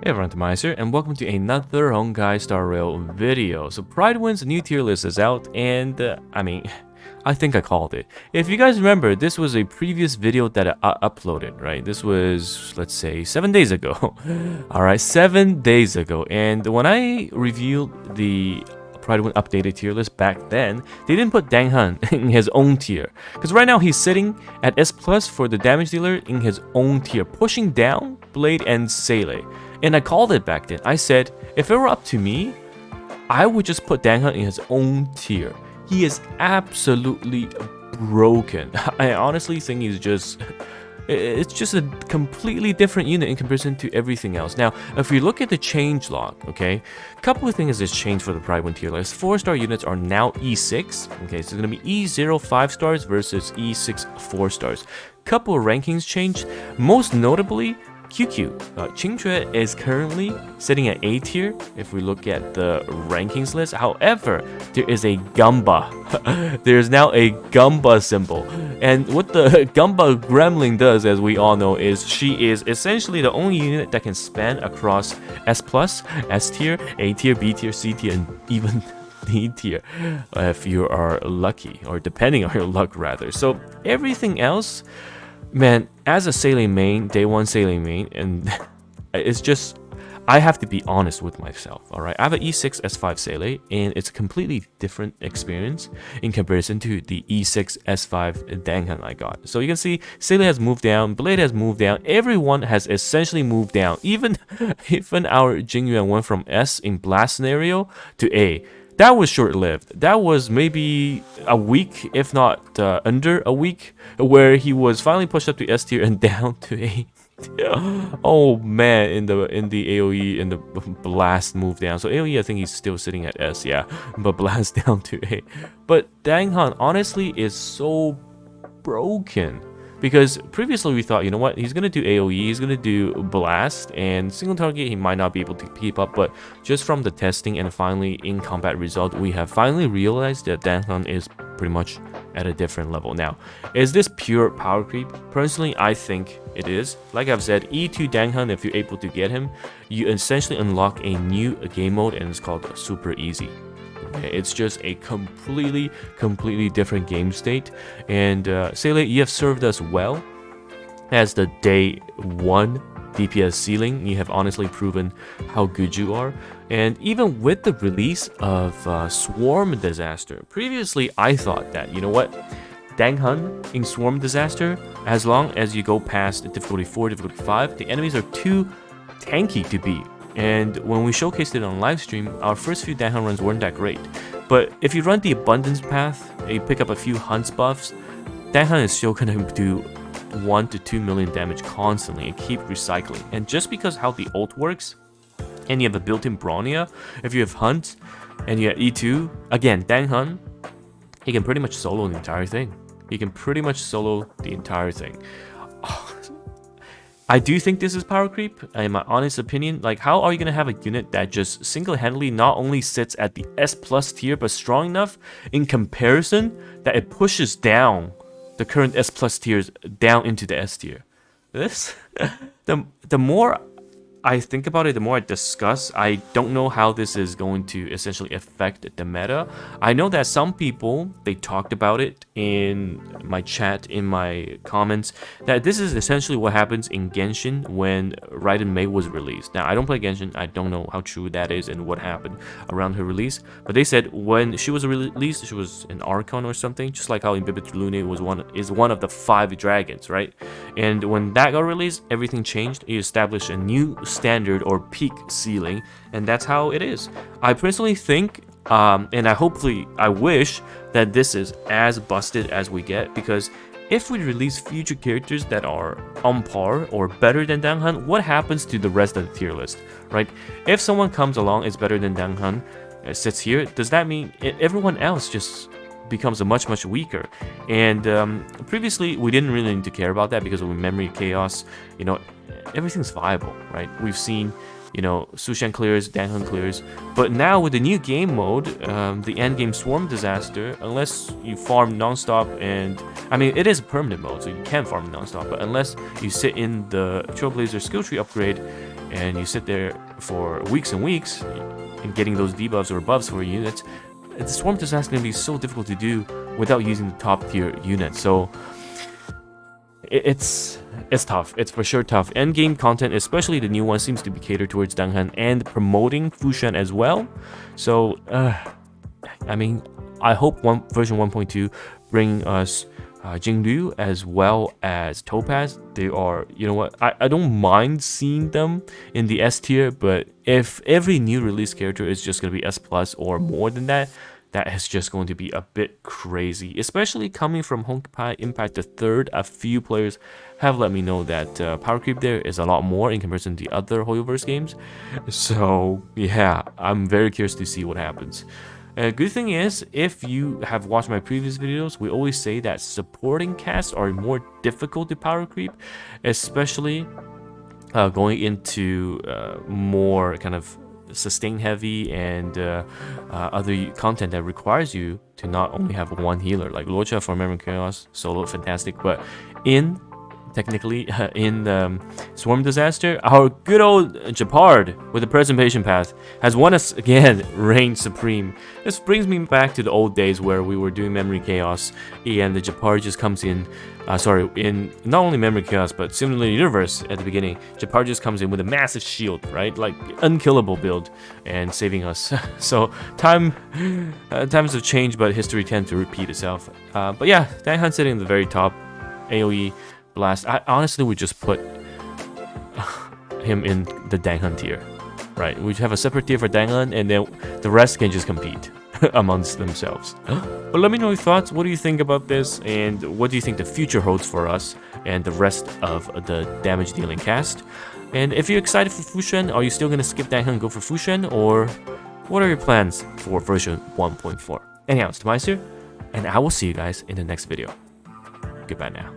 Hey everyone, TimaeuSS here, and welcome to another Honkai Star Rail video. So Pride Wind's new tier list is out, and I think I called it. If you guys remember, this was a previous video that I uploaded, right? This was, let's say, 7 days ago. Alright, 7 days ago. And when I reviewed the Pride Wind updated tier list back then, they didn't put Dethroned in his own tier. Because right now he's sitting at S+ for the damage dealer in his own tier, pushing down Blade and Seele. And I called it back then. I said, if it were up to me, I would just put Dethroned in his own tier. He is absolutely broken. I honestly think he's just... It's just a completely different unit in comparison to everything else. Now, if we look at the changelog, okay, a couple of things has changed for the Pride Wind tier list. 4-star units are now E6. Okay, so it's going to be E0 5 stars versus E6 4 stars. Couple of rankings changed. Most notably, QQ. Qingque is currently sitting at A tier if we look at the rankings list. However, there is a Gumba. There's now a Gumba symbol. And what the Gumba Gremlin does, as we all know, is she is essentially the only unit that can span across S+, S tier, A tier, B tier, C tier, and even D tier if you are lucky, or depending on your luck rather. So everything else, man, as a Seele main, day one Seele main, and it's just, I have to be honest with myself, alright? I have an E6 S5 Seele, and it's a completely different experience in comparison to the E6 S5 Dethroned I got. So you can see, Seele has moved down, Blade has moved down, everyone has essentially moved down. Even our Jingyuan went from S in blast scenario to A. That was short-lived. That was maybe a week, if not under a week, where he was finally pushed up to S tier and down to A. Oh man, in the AoE, in the blast move down. So AoE, I think he's still sitting at S, yeah, but blast down to A. But Dethroned honestly is so broken. Because previously we thought, you know what, he's going to do AoE, he's going to do Blast, and single target he might not be able to keep up, but just from the testing and finally in combat result, we have finally realized that Dethroned is pretty much at a different level. Now, is this pure power creep? Personally, I think it is. Like I've said, E2 Dethroned, if you're able to get him, you essentially unlock a new game mode, and it's called Super Easy. It's just a completely different game state. And Seele, you have served us well as the day one DPS ceiling. You have honestly proven how good you are. And even with the release of Swarm Disaster, previously I thought that, you know what, Dethroned in Swarm Disaster, as long as you go past difficulty 4, difficulty 5, the enemies are too tanky to beat. And when we showcased it on livestream, our first few Dethroned runs weren't that great. But if you run the abundance path and you pick up a few hunts buffs, Dethroned is still gonna do 1 to 2 million damage constantly and keep recycling. And just because how the ult works, and you have a built-in Bronya, if you have Hunt and you have E2, again, Dethroned, he can pretty much solo the entire thing. He can pretty much solo the entire thing. I do think this is power creep, in my honest opinion. Like, how are you going to have a unit that just single-handedly not only sits at the S+ tier, but strong enough in comparison that it pushes down the current S+ tiers down into the S tier? This, the more I think about it, the more I discuss, I don't know how this is going to essentially affect the meta. I know that some people, they talked about it in my chat, in my comments, that this is essentially what happens in Genshin when Raiden Mei was released. Now, I don't play Genshin, I don't know how true that is and what happened around her release, but they said when she was released, she was an Archon or something, just like how Imbibit Lune is one of the 5 dragons, right? And when that got released, everything changed. It established a new standard or peak ceiling, and that's how it is. I personally think, and I wish that this is as busted as we get, because if we release future characters that are on par or better than Dethroned, what happens to the rest of the tier list, right? If someone comes along is better than Dethroned, sits here, does that mean everyone else just becomes a much weaker? And previously we didn't really need to care about that because of memory chaos, you know, everything's viable, right? We've seen, you know, Sushan clears, Dethroned clears, but now with the new game mode, the end game Swarm Disaster, unless you farm non-stop, and I mean it is a permanent mode, so you can farm non-stop, but unless you sit in the Trailblazer skill tree upgrade, and you sit there for weeks and weeks and getting those debuffs or buffs for your units, the Swarm Disaster is going to be so difficult to do without using the top tier units. So it's tough. It's for sure tough. Endgame content, especially the new one, seems to be catered towards Danghan and promoting Fushan as well. So I mean, I hope version 1.2 bring us Jinglu as well as Topaz. They are, you know what, I don't mind seeing them in the S tier, but if every new release character is just going to be S plus or more than that, that is just going to be a bit crazy, especially coming from Honkai Impact the Third. A few players have let me know that power creep there is a lot more in comparison to the other HoYoverse games. So yeah, I'm very curious to see what happens. Good thing is, if you have watched my previous videos, we always say that supporting casts are more difficult to power creep, especially going into more kind of sustain heavy and other content that requires you to not only have one healer, like Locha for Memory Chaos, solo fantastic, but technically in Swarm Disaster, our good old Japard with the presentation path has won us again, reign supreme. This brings me back to the old days where we were doing Memory Chaos and the Japard just comes in, in not only Memory Chaos but similarly Universe at the beginning. Japard just comes in with a massive shield, right, like unkillable build and saving us. So times have changed, but history tends to repeat itself. But yeah, Danghan sitting at the very top, AoE blast. I honestly would just put him in the Danghan tier, right? We have a separate tier for Danghan, and then the rest can just compete amongst themselves. But let me know your thoughts. What do you think about this, and what do you think the future holds for us and the rest of the damage dealing cast? And if you're excited for Fushan, are you still gonna skip Danghan and go for Fushan, or what are your plans for version 1.4? Anyhow, it's TimaeuSS here, and I will see you guys in the next video. Goodbye now.